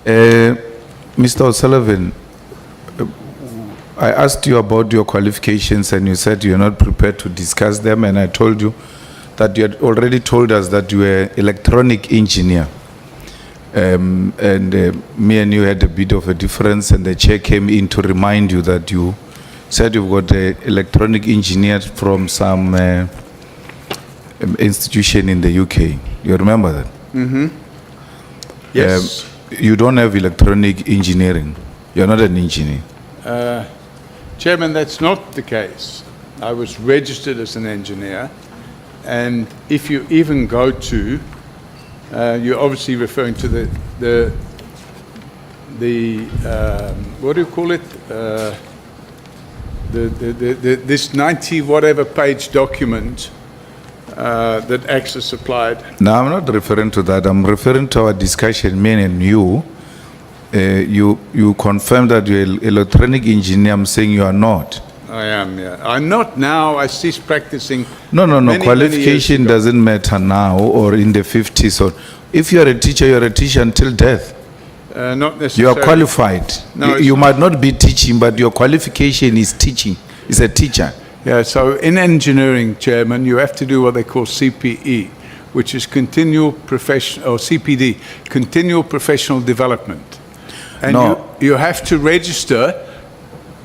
Mr. O'Sullivan, I asked you about your qualifications and you said you're not prepared to discuss them, and I told you that you had already told us that you were electronic engineer. Me and you had a bit of a difference, and the chair came in to remind you that you said you've got an electronic engineer from some institution in the UK. You remember that? Mm-hmm. Yes. You don't have electronic engineering. You're not an engineer. Chairman, that's not the case. I was registered as an engineer, and if you even go to, you're obviously referring to the what do you call it? This 90 whatever page document that AXA supplied. No, I'm not referring to that. I'm referring to our discussion, me and you. You confirmed that you're an electronic engineer. I'm saying you are not. I am, yeah. I'm not now. I ceased practicing. No. Many Qualification doesn't matter now or in the 50s. Or if you're a teacher, you're a teacher until death. Not necessarily. You are qualified. No, you might not be teaching, but your qualification is teaching. Is a teacher. Yeah, so in engineering, Chairman, you have to do what they call CPE, which is continual professional, or CPD, continual professional development. And No. you have to register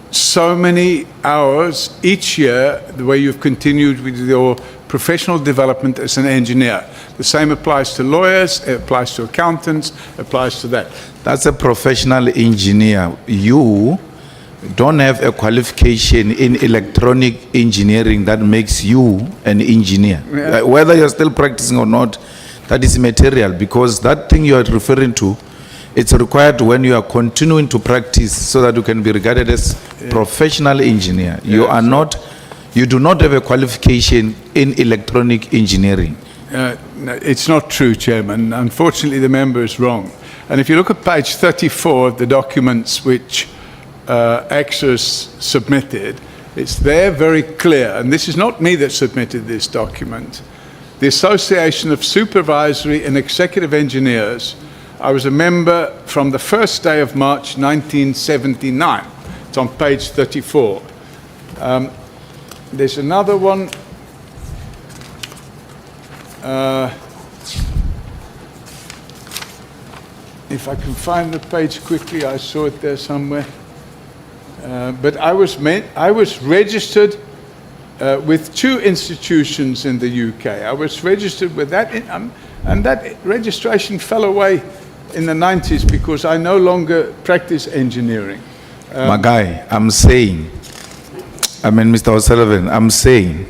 so many hours each year the way you've continued with your professional development as an engineer. The same applies to lawyers, it applies to accountants, applies to that. That's a professional engineer. You don't have a qualification in electronic engineering that makes you an engineer. Yeah. Whether you're still practicing or not, that is material, because that thing you are referring to, it's required when you are continuing to practice so that you can be regarded as professional engineer. You do not have a qualification in electronic engineering. No, it's not true, Chairman. Unfortunately, the member is wrong. And if you look at page 34 of the documents which AXA submitted, it's there very clear, and this is not me that submitted this document. The Association of Supervisory and Executive Engineers, I was a member from the first day of March 1979. It's on page 34. There's another one. If I can find the page quickly, I saw it there somewhere. But I was registered with two institutions in the UK. I was registered with that, and that registration fell away in the 90s because I no longer practice engineering. My guy, Mr. O'Sullivan, I'm saying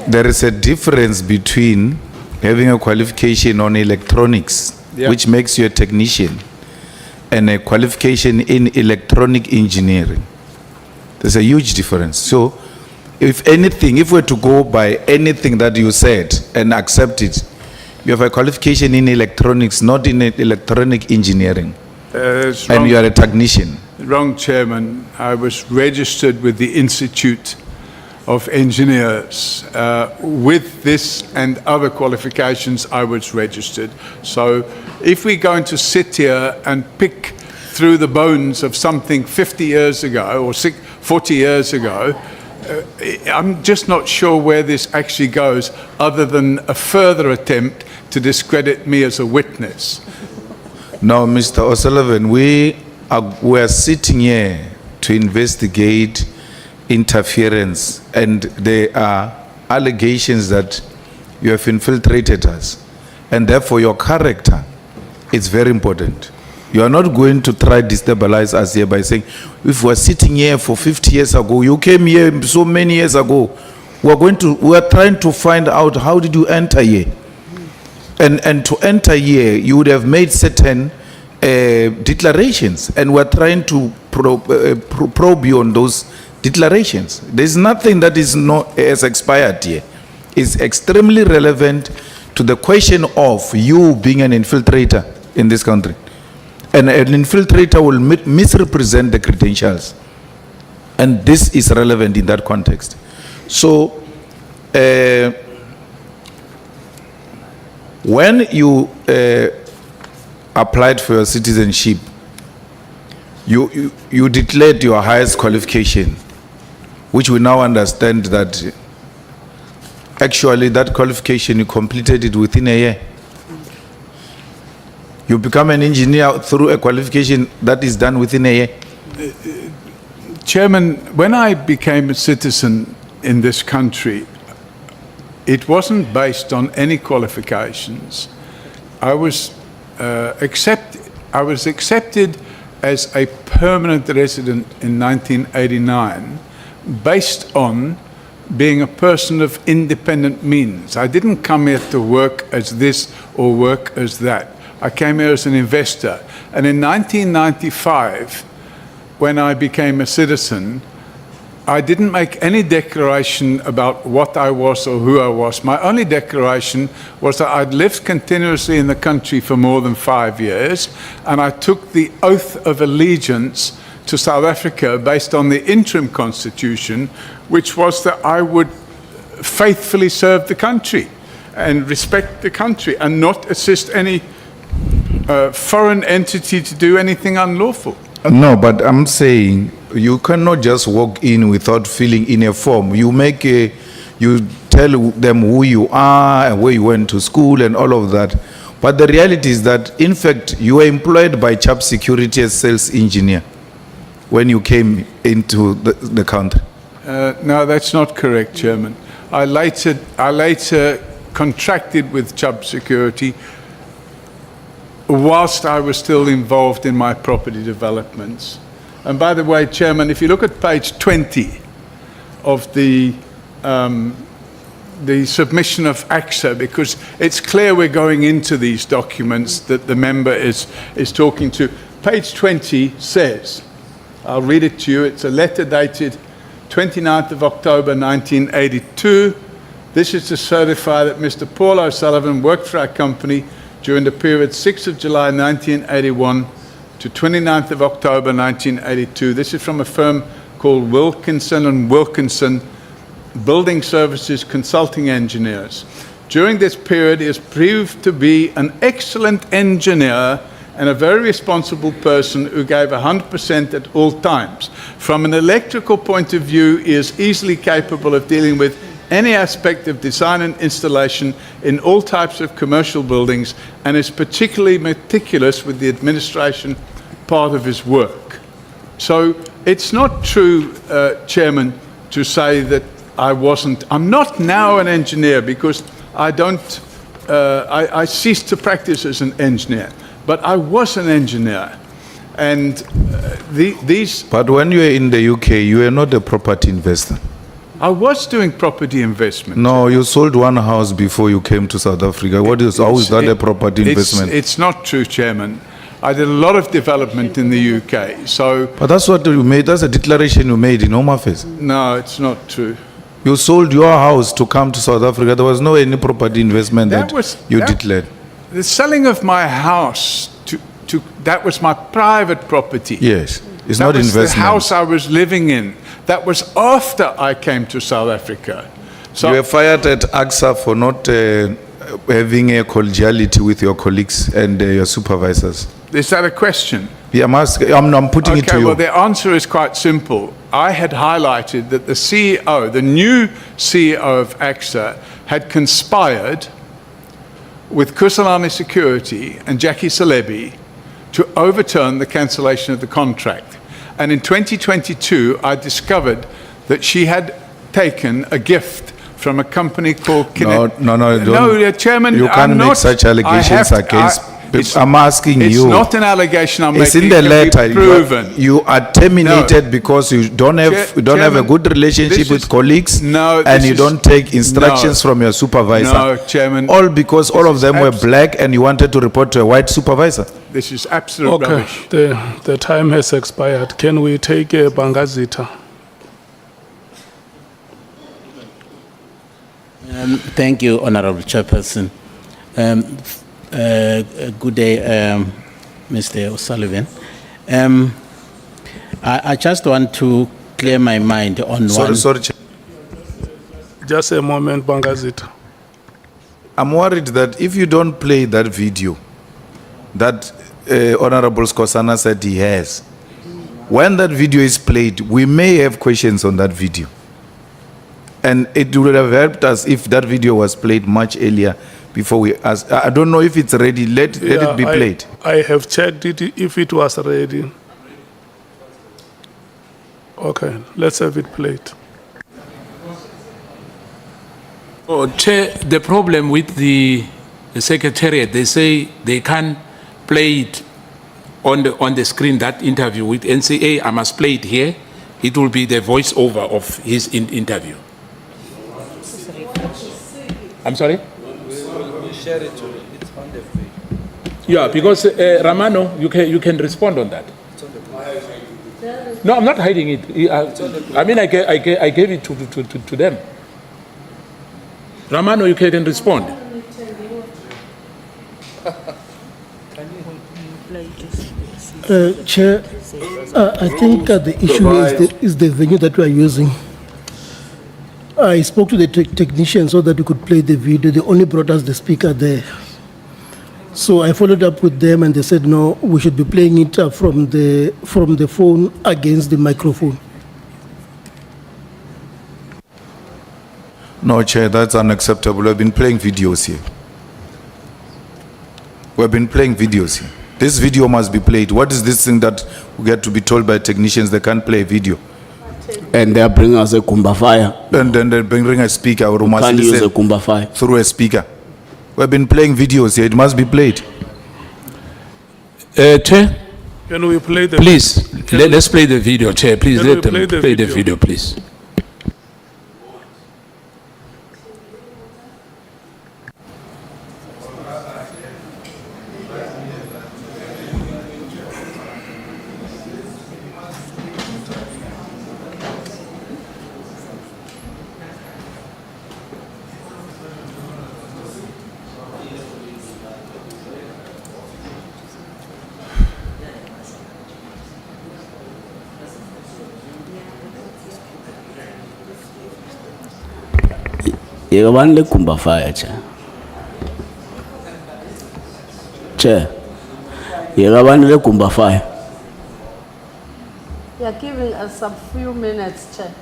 there is a difference between having a qualification on electronics, Yeah. which makes you a technician, and a qualification in electronic engineering. There's a huge difference. So, if anything, if we're to go by anything that you said and accept it, you have a qualification in electronics, not in electronic engineering, and you are a technician. Wrong, Chairman. I was registered with the Institute of Engineers. With this and other qualifications, I was registered. So if we're going to sit here and pick through the bones of something 50 years ago or 40 years ago, I'm just not sure where this actually goes, other than a further attempt to discredit me as a witness. No, Mr. O'Sullivan, we are sitting here to investigate interference, and there are allegations that you have infiltrated us, and therefore your character is very important. You are not going to try to destabilize us here by saying, if we're sitting here for 50 years ago, you came here so many years ago, we are trying to find out how did you enter here. And to enter here, you would have made certain declarations, and we're trying to probe you on those declarations. There's nothing that is not has expired here. It's extremely relevant to the question of you being an infiltrator in this country. And an infiltrator will misrepresent the credentials. And this is relevant in that context. So, when you applied for your citizenship, you declared your highest qualification, which we now understand that actually that qualification you completed it within a year. You become an engineer through a qualification that is done within a year. Chairman, when I became a citizen in this country, it wasn't based on any qualifications. I was accepted as a permanent resident in 1989 based on being a person of independent means. I didn't come here to work as this or work as that. I came here as an investor. And in 1995, when I became a citizen, I didn't make any declaration about what I was or who I was. My only declaration was that I'd lived continuously in the country for more than 5 years, and I took the oath of allegiance to South Africa based on the interim constitution, which was that I would faithfully serve the country and respect the country and not assist any foreign entity to do anything unlawful. No, but I'm saying you cannot just walk in without filling in a form. You tell them who you are and where you went to school and all of that. But the reality is that, in fact, you were employed by CHAP Security as sales engineer when you came into the country. No, that's not correct, Chairman. I later contracted with CHAP Security whilst I was still involved in my property developments. And by the way, Chairman, if you look at page 20 of the submission of AXA, because it's clear we're going into these documents that the member is talking to. Page 20 says, I'll read it to you, it's a letter dated 29th of October 1982. This is to certify that Mr. Paul O'Sullivan worked for our company during the period 6th of July 1981 to 29th of October 1982. This is from a firm called Wilkinson & Wilkinson Building Services Consulting Engineers. During this period, he has proved to be an excellent engineer and a very responsible person who gave 100% at all times. From an electrical point of view, he is easily capable of dealing with any aspect of design and installation in all types of commercial buildings, and is particularly meticulous with the administration part of his work. So it's not true, Chairman, to say that I'm not now an engineer because I ceased to practice as an engineer, but I was an engineer. And But when you were in the UK, you were not a property investor. I was doing property investment. No, you sold one house before you came to South Africa. How is that a property investment? It's not true, Chairman. I did a lot of development in the UK, so... But that's what you made, that's a declaration you made in Home Affairs. No, it's not true. You sold your house to come to South Africa. There was no any property investment that you declared. The selling of my house, that was my private property. Yes, it's not investment. That was the house I was living in. That was after I came to South Africa. So you were fired at AXA for not having a collegiality with your colleagues and your supervisors. Is that a question? Yeah, I'm putting it to you. Okay, well, the answer is quite simple. I had highlighted that the CEO, the new CEO of AXA, had conspired with Kusalani Security and Jackie Salebi to overturn the cancellation of the contract. And in 2022, I discovered that she had taken a gift from a company called Kinet. No, Chairman, you can't make such allegations against. I'm asking you. It's not an allegation I'm it's making. It's in the letter. Proven. You are terminated because you don't have a good relationship with colleagues, and you don't take instructions from your supervisor. No, Chairman. All because all of them were black, and you wanted to report to a white supervisor. This is absolute rubbish. The time has expired. Can we take Bangazita? Thank you, Honorable Chairperson. Good day, Mr. O'Sullivan. I just want to clear my mind on one. Sorry. Just a moment, Bangazita. I'm worried that if you don't play that video, that Honorable Skosana said he has. When that video is played, we may have questions on that video. And it would have helped us if that video was played much earlier before we ask. I don't know if it's ready. Let it be played. I have checked it if it was ready. Okay, let's have it played. Oh, Chair, the problem with the Secretariat, they say they can't play it on the screen, that interview with NCA. I must play it here. It will be the voiceover of his interview. I'm sorry? We'll share it to you. It's on the page. Yeah, because Ramano, you can respond on that. No, I'm not hiding it. I mean, I gave it to them. Ramano, you can respond. Chair, I think the issue is the venue that we are using. I spoke to the technician so that we could play the video. They only brought us the speaker there. So I followed up with them and they said, no, we should be playing it from the phone against the microphone. No, Chair, that's unacceptable. We've been playing videos here. We've been playing videos here. This video must be played. What is this thing that we get to be told by technicians they can't play a video? And they bring us a Kumba fire. And then they bring a speaker or we must Can't use a listen Kumba fire. through a speaker. We've been playing videos here. It must be played. Chair, Can we play the please, let's play the video. Chair, please Can let we them play the play the video? video, please. You want the Kumba fire, Chair? Chair, you want the Kumba fire? You're giving us a few minutes, Chair.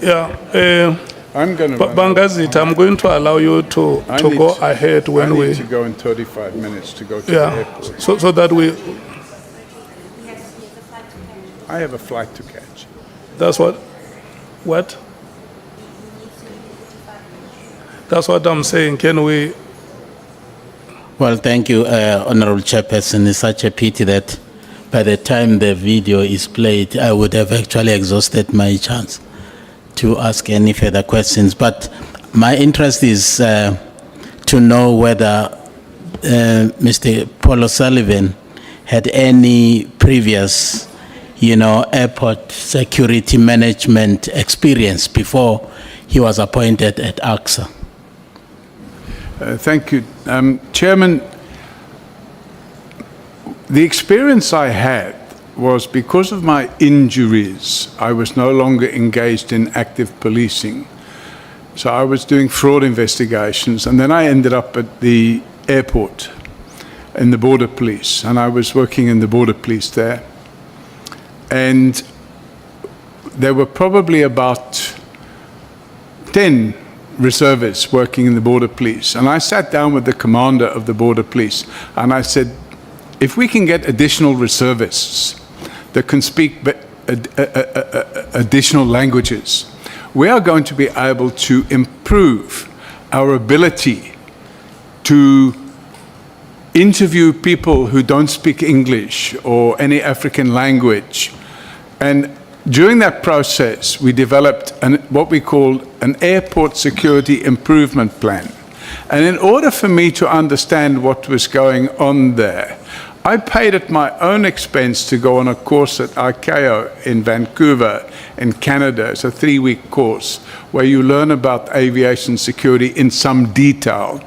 Yeah, I'm going to Bangazit, I'm going to allow you to go ahead when I we, need to go in 35 minutes to go to the yeah, airport. so that we, I have a flight to catch. that's what? That's what I'm saying, can we, Well, thank you, Honorable Chairperson. It's such a pity that by the time the video is played, I would have actually exhausted my chance to ask any further questions. But my interest is to know whether Mr. Paul O'Sullivan had any previous, airport security management experience before he was appointed at AXA. Thank you. Chairman, the experience I had was because of my injuries, I was no longer engaged in active policing. So I was doing fraud investigations, and then I ended up at the airport in the border police, and I was working in the border police there. And there were probably about 10 reservists working in the border police. And I sat down with the commander of the border police, and I said, if we can get additional reservists that can speak additional languages, we are going to be able to improve our ability to interview people who don't speak English or any African language. And during that process, we developed what we called an airport security improvement plan. And in order for me to understand what was going on there, I paid at my own expense to go on a course at ICAO in Vancouver in Canada. It's a 3-week course where you learn about aviation security in some detail.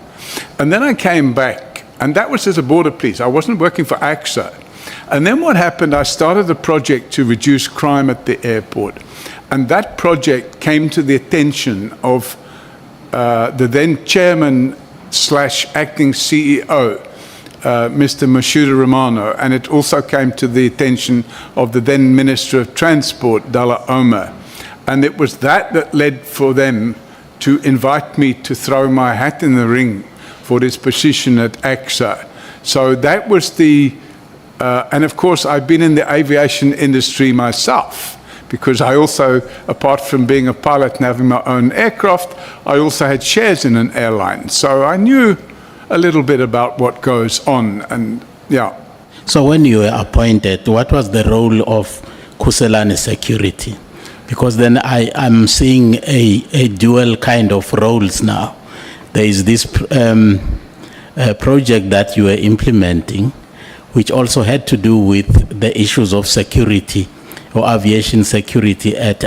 And then I came back, and that was as a border police. I wasn't working for AXA. And then what happened, I started a project to reduce crime at the airport. And that project came to the attention of the then chairman / acting CEO, Mr. Mashuda Romano, and it also came to the attention of the then Minister of Transport, Dalla Oma. And it was that led for them to invite me to throw my hat in the ring for this position at AXA. So that was and of course I've been in the aviation industry myself, because I also, apart from being a pilot and having my own aircraft, I also had shares in an airline. So I knew a little bit about what goes on, and yeah. So when you were appointed, what was the role of Khuselane Security? Because then I'm seeing a dual kind of roles now. There is this project that you were implementing, which also had to do with the issues of security or aviation security at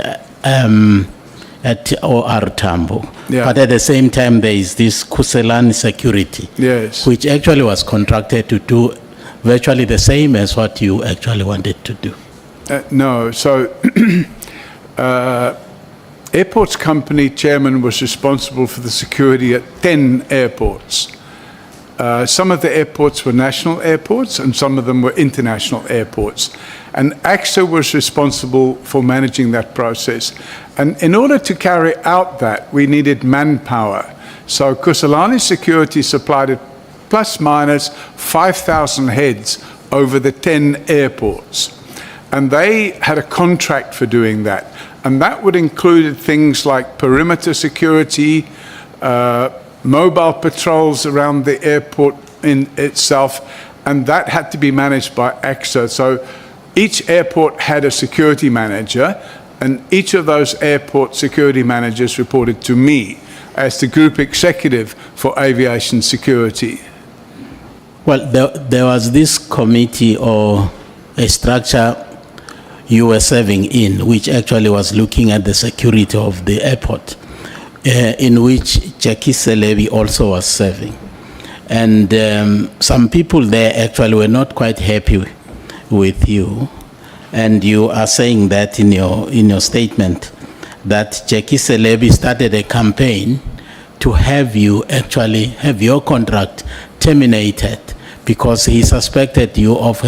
OR Tambo. Yeah. But at the same time, there is this Khuselane Security, Yes. which actually was contracted to do virtually the same as what you actually wanted to do. No, so Airports Company chairman was responsible for the security at 10 airports. Some of the airports were national airports and some of them were international airports. And AXA was responsible for managing that process. And in order to carry out that, we needed manpower. So Khuselane Security supplied it plus minus 5,000 heads over the 10 airports. And they had a contract for doing that. And that would include things like perimeter security, mobile patrols around the airport in itself, and that had to be managed by AXA. So each airport had a security manager, and each of those airport security managers reported to me as the group executive for aviation security. Well, there was this committee or a structure you were serving in, which actually was looking at the security of the airport, in which Jackie Selebi also was serving. And some people there actually were not quite happy with you. And you are saying that in your statement, that Jackie Selebi started a campaign to have you actually have your contract terminated because he suspected you of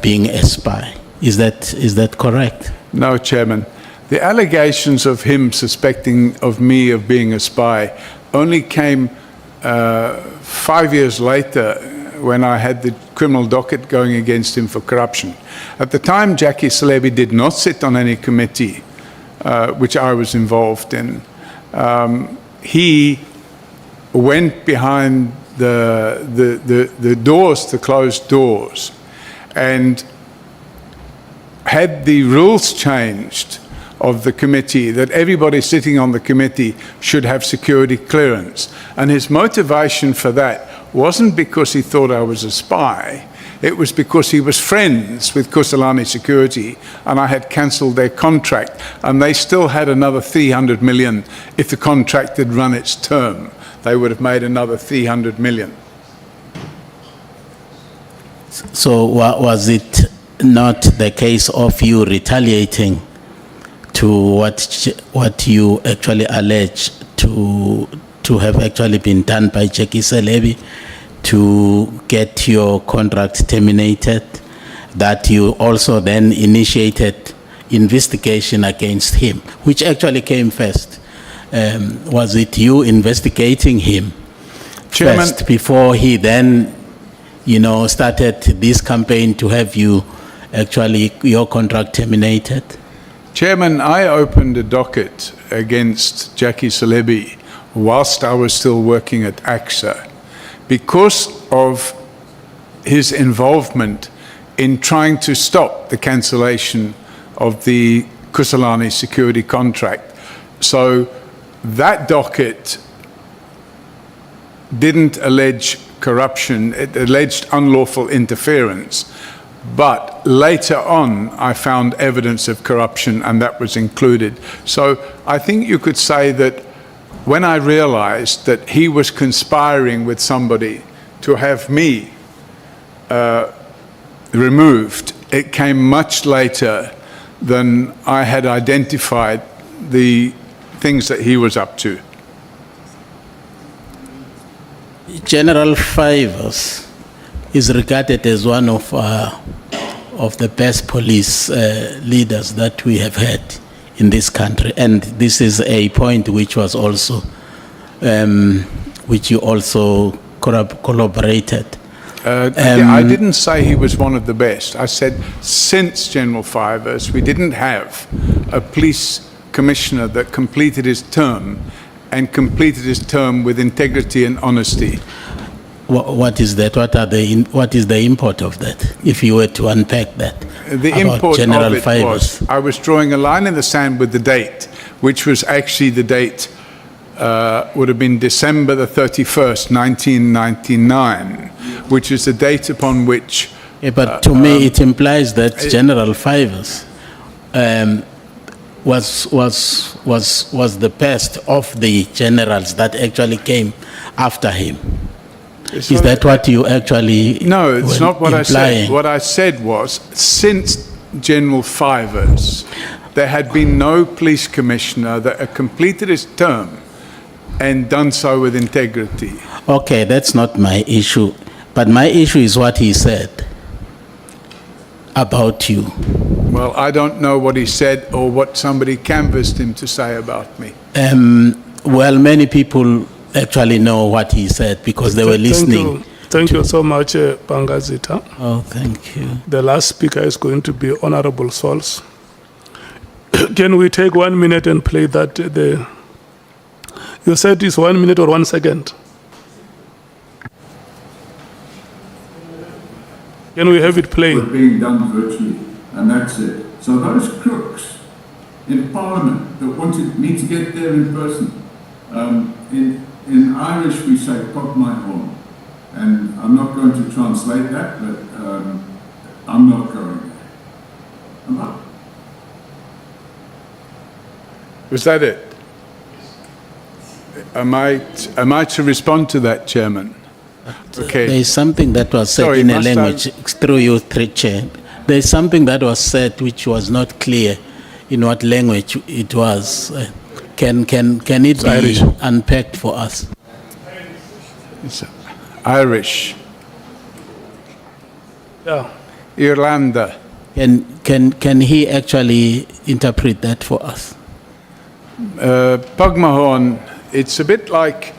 being a spy. Is that correct? No, Chairman. The allegations of him suspecting of me of being a spy only came 5 years later when I had the criminal docket going against him for corruption. At the time, Jackie Selebi did not sit on any committee, which I was involved in. He went behind the doors, the closed doors, and had the rules changed of the committee, that everybody sitting on the committee should have security clearance. And his motivation for that wasn't because he thought I was a spy. It was because he was friends with Khuselane Security, and I had cancelled their contract, and they still had another 300 million. If the contract had run its term, they would have made another 300 million. So was it not the case of you retaliating to what you actually allege to have actually been done by Jackie Selebi to get your contract terminated, that you also then initiated investigation against him? Which actually came first? Was it you investigating him Chairman, first before he then, started this campaign to have you actually your contract terminated? Chairman, I opened a docket against Jackie Celebi whilst I was still working at AXA because of his involvement in trying to stop the cancellation of the Kusalani security contract. So that docket didn't allege corruption, it alleged unlawful interference. But later on, I found evidence of corruption, and that was included. So I think you could say that when I realized that he was conspiring with somebody to have me removed, it came much later than I had identified the things that he was up to. General Fivers is regarded as one of the best police leaders that we have had in this country, and this is a point which was also, which you also collaborated. I didn't say he was one of the best. I said since General Fivers, we didn't have a police commissioner that completed his term and completed his term with integrity and honesty. What is that? What is the import of that? If you were to unpack that, The about import General of it Fivers. was I was drawing a line in the sand with the date, which was actually the date would have been December the 31st, 1999, which is the date upon which. Yeah, but to me, it implies that General Fivers was the best of the generals that actually came after him. Is that what you actually? No, it's not what I said. implying? What I said was, since General Fivers, there had been no police commissioner that had completed his term and done so with integrity. Okay, that's not my issue. But my issue is what he said about you. Well, I don't know what he said or what somebody canvassed him to say about me. Well, many people actually know what he said because they were listening. Thank you so much, Bangazita. Oh, thank you. The last speaker is going to be Honorable Sols. Can we take 1 minute and play that? You said it's 1 minute or 1 second. Can we have it playing? Were being done virtually, and that's it. So those crooks in Parliament that wanted me to get there in person, in Irish we say "pop my horn," and I'm not going to translate that, but I'm not going there. I'm not. Was that it? Am I to respond to that, Chairman? Okay. There is something that was said Sorry, in a must I- language, through you, Chair. There is something that was said which was not clear in what language it was. Can it be Irish. unpacked for us? It's Irish. Yeah. Irlanda. Can he actually interpret that for us? Pugmahorn, it's a bit like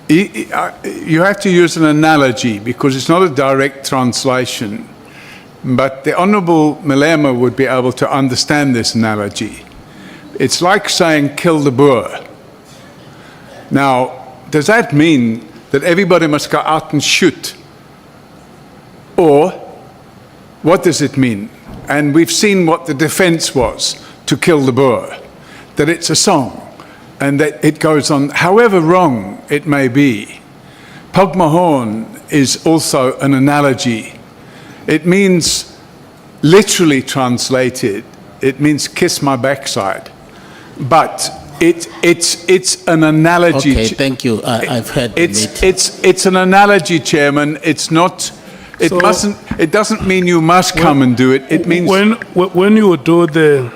you have to use an analogy because it's not a direct translation. But the Honourable Malema would be able to understand this analogy. It's like saying kill the Boer. Now, does that mean that everybody must go out and shoot? Or what does it mean? And we've seen what the defense was to kill the Boer, that it's a song and that it goes on, however wrong it may be. Pugmahorn is also an analogy. It means, literally translated, it means kiss my backside. But it's an analogy. Okay, thank you. I've heard it. It's an analogy, Chairman. It's not. It So- mustn't. It doesn't mean you must come and do it. It means when you do the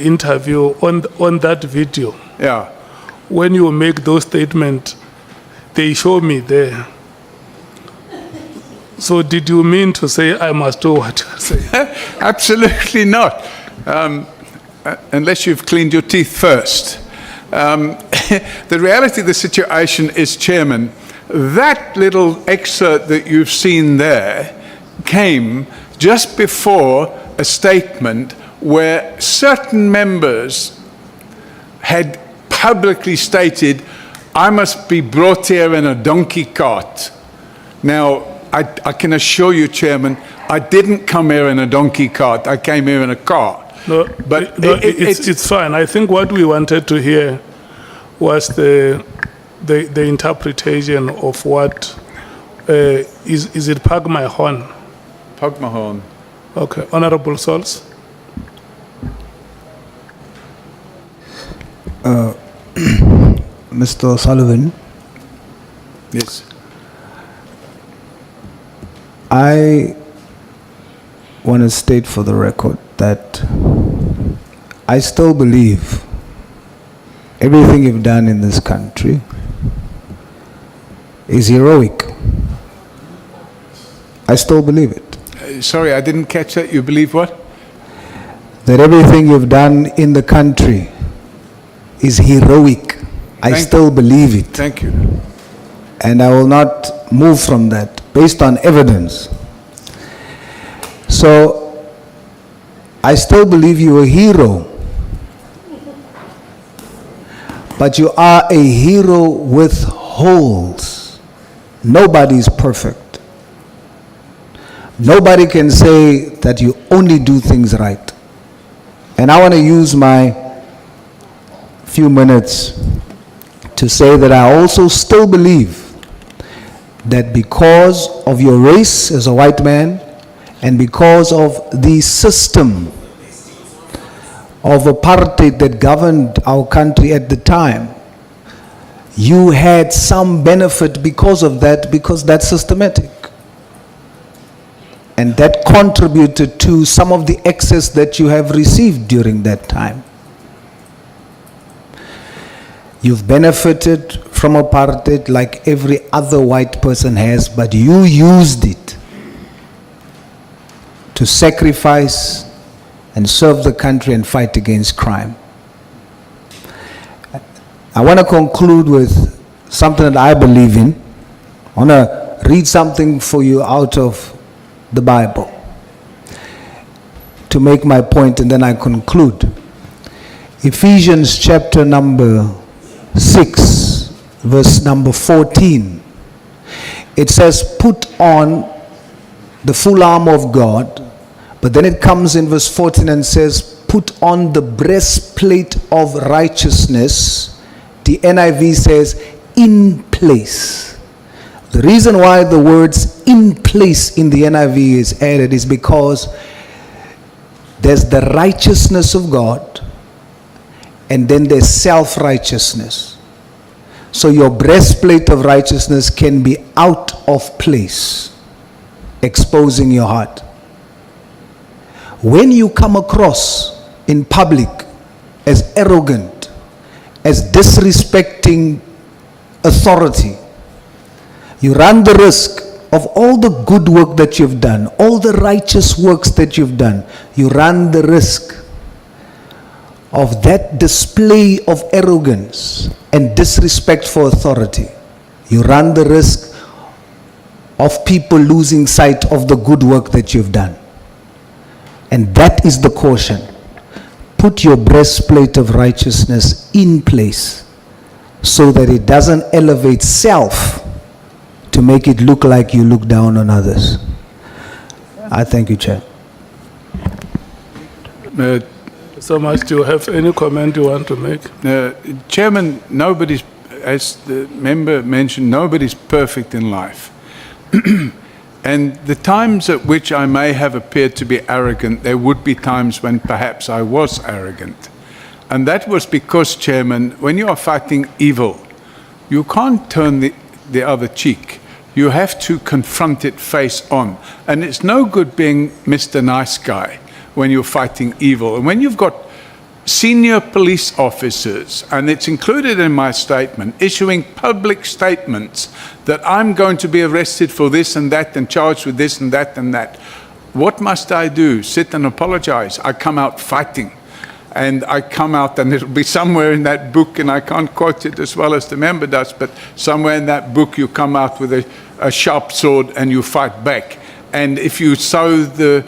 interview on that video, yeah. when you make those statements, they show me there. So did you mean to say I must do what you say? Absolutely not. Unless you've cleaned your teeth first. The reality of the situation is, Chairman, That little excerpt that you've seen there came just before a statement where certain members had publicly stated, I must be brought here in a donkey cart. Now, I can assure you, Chairman, I didn't come here in a donkey cart. I came here in a car. No, But no, it's fine. I think what we wanted to hear was the interpretation of what is it Pag My Horn? Pug my horn. Okay, Honorable Souls. Mr. O'Sullivan, Yes. I want to state for the record that I still believe everything you've done in this country is heroic. I still believe it. Sorry, I didn't catch that. You believe what? That everything you've done in the country is heroic. I Thank- still believe it. Thank you. And I will not move from that based on evidence. So I still believe you're a hero, but you are a hero with holes. Nobody's perfect. Nobody can say that you only do things right. And I want to use my few minutes to say that I also still believe that because of your race as a white man and because of the system of apartheid that governed our country at the time, you had some benefit because of that, because that's systematic. And that contributed to some of the excess that you have received during that time. You've benefited from apartheid like every other white person has, but you used it to sacrifice and serve the country and fight against crime. I want to conclude with something that I believe in. I want to read something for you out of the Bible to make my point, and then I conclude. Ephesians chapter number 6, verse number 14. It says, put on the full armor of God, but then it comes in verse 14 and says, put on the breastplate of righteousness. The NIV says, in place. The reason why the words in place in the NIV is added is because there's the righteousness of God and then there's self-righteousness. So your breastplate of righteousness can be out of place, exposing your heart. When you come across in public as arrogant, as disrespecting authority, you run the risk of all the good work that you've done, all the righteous works that you've done, you run the risk of that display of arrogance and disrespect for authority. You run the risk of people losing sight of the good work that you've done. And that is the caution. Put your breastplate of righteousness in place so that it doesn't elevate self to make it look like you look down on others. I thank you, Chair. So much. Do you have any comment you want to make? Chairman, nobody's, as the member mentioned, nobody's perfect in life. And the times at which I may have appeared to be arrogant, there would be times when perhaps I was arrogant. And that was because, Chairman, when you are fighting evil, you can't turn the other cheek. You have to confront it face on. And it's no good being Mr. Nice Guy when you're fighting evil. And when you've got senior police officers, and it's included in my statement, issuing public statements that I'm going to be arrested for this and that and charged with this and that and that, what must I do? Sit and apologize? I come out fighting. and I come out, and it'll be somewhere in that book, and I can't quote it as well as the member does, but somewhere in that book you come out with a sharp sword and you fight back. And if you sow the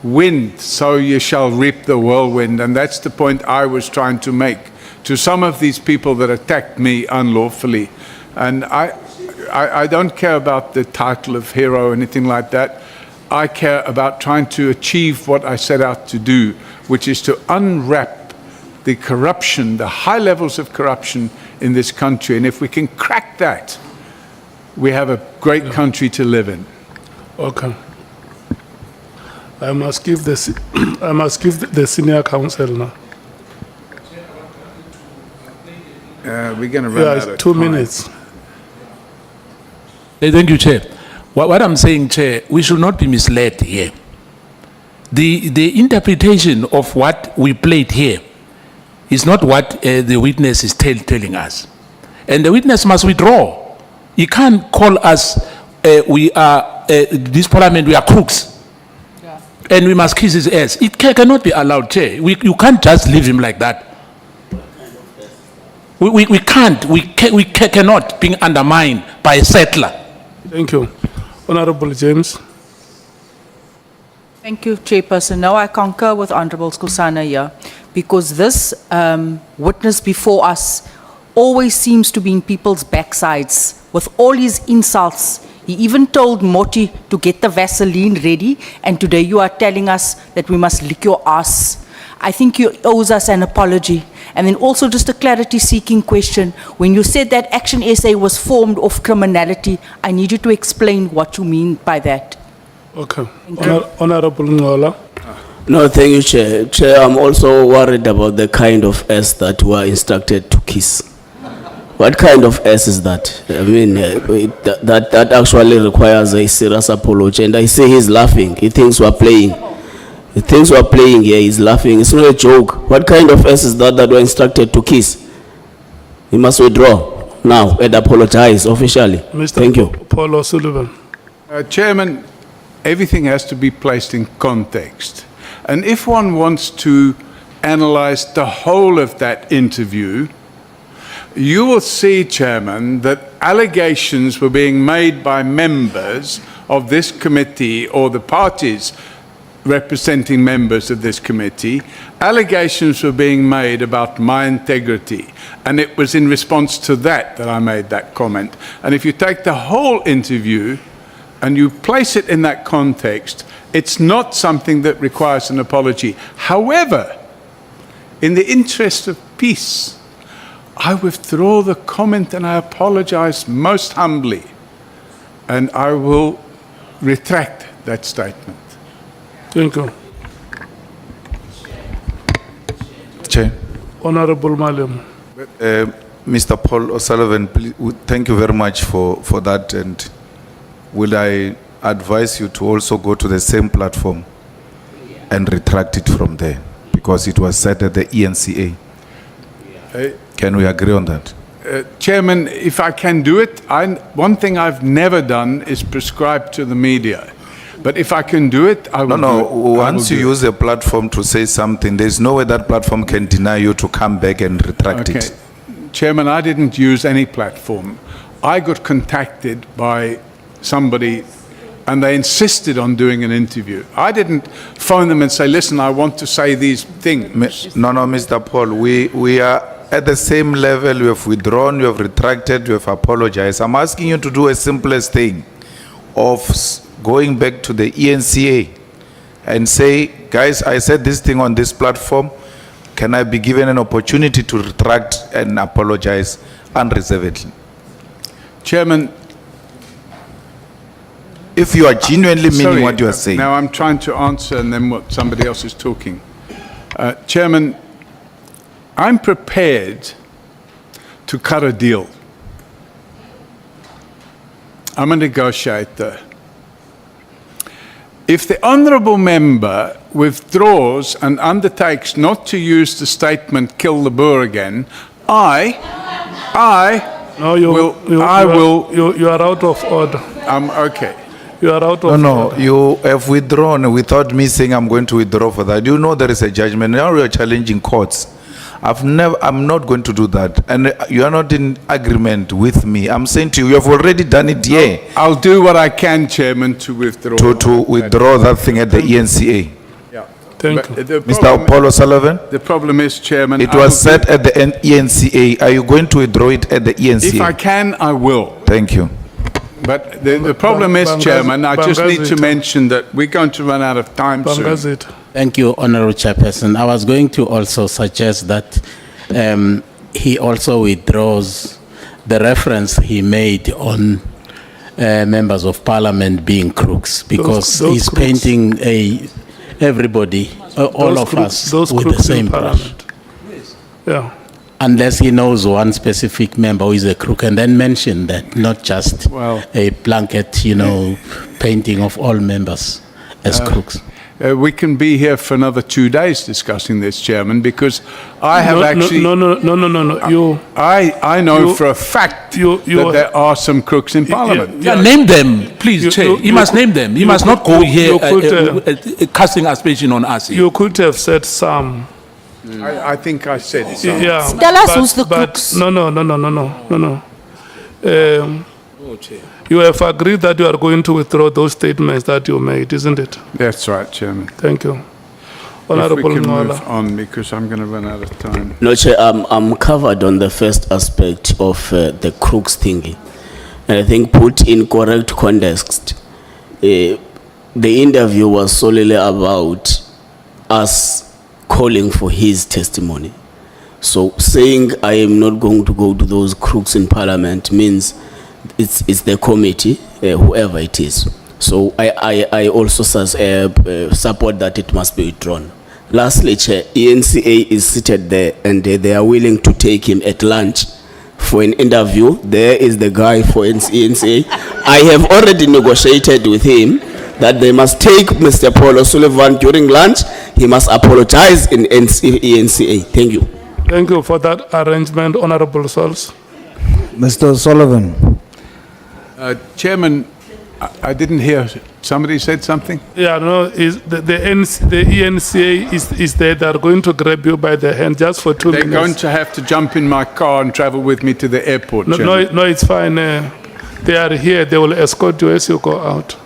wind, so you shall reap the whirlwind. And that's the point I was trying to make to some of these people that attacked me unlawfully. And I don't care about the title of hero or anything like that. I care about trying to achieve what I set out to do, which is to unwrap the corruption, the high levels of corruption in this country. And if we can crack that, we have a great country to live in. Okay. I must give the senior counsel now. We're going to run Yeah, out of it's 2 time. minutes. Thank you, Chair. What I'm saying, Chair, we should not be misled here. The interpretation of what we played here is not what the witness is telling us. And the witness must withdraw. He can't call us, this parliament, we are crooks. Yeah. And we must kiss his ass. It cannot be allowed, Chair. You can't just leave him like that. We cannot be undermined by a settler. Thank you. Honorable James. Thank you, Chairperson. Now I concur with Honorable Skhosana here, because this witness before us always seems to be in people's backsides with all his insults. He even told Moti to get the Vaseline ready, and today you are telling us that we must lick your ass. I think you owes us an apology. And then also just a clarity-seeking question. When you said that Action SA was formed of criminality, I need you to explain what you mean by that. Okay. Honorable Ngola. No, thank you, Chair. Chair, I'm also worried about the kind of S that were instructed to kiss. What kind of S is that? I mean, that actually requires a serious apology. And I see he's laughing. He thinks we're playing. He thinks we're playing here. He's laughing. It's not a joke. What kind of S is that were instructed to kiss? He must withdraw now and apologize officially. Mr. Thank you. Paul O'Sullivan. Chairman, everything has to be placed in context. And if one wants to analyze the whole of that interview, you will see, Chairman, that allegations were being made by members of this committee or the parties representing members of this committee. Allegations were being made about my integrity, and it was in response to that that I made that comment. And if you take the whole interview and you place it in that context, it's not something that requires an apology. However, in the interest of peace, I withdraw the comment and I apologize most humbly, and I will retract that statement. Thank you. Chair. Honorable Malema. Mr. Paul O'Sullivan, please, thank you very much for that. And will I advise you to also go to the same platform and retract it from there? Because it was said at the ENCA. Can we agree on that? Chairman, if I can do it, one thing I've never done is prescribe to the media. But if I can do it, I will do it. Once you use a platform to say something, there's no way that platform can deny you to come back and retract it. Chairman, I didn't use any platform. I got contacted by somebody and they insisted on doing an interview. I didn't phone them and say, listen, I want to say these things. No, Mr. Paul, we are at the same level. You have withdrawn, you have retracted, you have apologized. I'm asking you to do a simplest thing of going back to the ENCA and say, guys, I said this thing on this platform. Can I be given an opportunity to retract and apologize unreservedly? Chairman, if you are genuinely meaning what you are saying. Now I'm trying to answer and then what somebody else is talking. Chairman, I'm prepared to cut a deal. I'm a negotiator. If the honourable member withdraws and undertakes not to use the statement "kill the Boer" again, I No, you are out of order. Okay. You are out No, of no, order. you have withdrawn without me saying I'm going to withdraw for that. You know there is a judgment. Now you are challenging courts. I'm not going to do that. And you are not in agreement with me. I'm saying to you, you have already done it here I'll do what I can, Chairman, to withdraw. to withdraw that thing at the ENCA. Yeah. Thank But you. the Mr. problem- Paul O'Sullivan, The problem is, Chairman. it I will was said at the ENCA. Are you going to withdraw it at the do- If I ENCA? can, I will. Thank you. But the problem is, Bangazi- Chairman, I just need to Bangazi- mention that we're going to run out of time soon. Bangazit. Thank you, Honorable Chairperson. I was going to also suggest that he also withdraws the reference he made on members of parliament being crooks, because those he's crooks. painting everybody, all of us, Those with the crooks in same brush. Parliament. Yeah. Unless he knows one specific member who is a crook, and then mention that, not just Well- a blanket, painting of all members as crooks. We can be here for another 2 days discussing this, Chairman, because I have actually... No. You. I know You- for a fact you- that there are some crooks in Parliament. Yeah, name them, please, Chair. He must name them. He you must could- not go you- here you could, casting aspersion on us. here. You could have said some. I think I said so. Yeah. Tell us but- who's the but crooks. No. You have agreed that you are going to withdraw those statements that you made, isn't it? That's right, Chairman. Thank you. If we Honorable can move Nwala. on, because I'm going to run out of time. No, Chair, I'm covered on the first aspect of the crooks thingy. And I think put in correct context, the interview was solely about us calling for his testimony. So saying I am not going to go to those crooks in Parliament means it's the committee, whoever it is. So I also support that it must be withdrawn. Lastly, Chair, ENCA is seated there and they are willing to take him at lunch for an interview. There is the guy for ENCA. I have already negotiated with him that they must take Mr. Paul O'Sullivan during lunch. He must apologize in ENCA. Thank you. Thank you for that arrangement, Honorable Sols. Mr. O'Sullivan, Chairman, I didn't hear, somebody said something? Yeah, no, the ENCA is there. They are going to grab you by the hand just for 2 They're minutes. going to have to jump in my car and travel with me to the airport, No, Chairman. it's fine. They are here. They will escort you as you go out.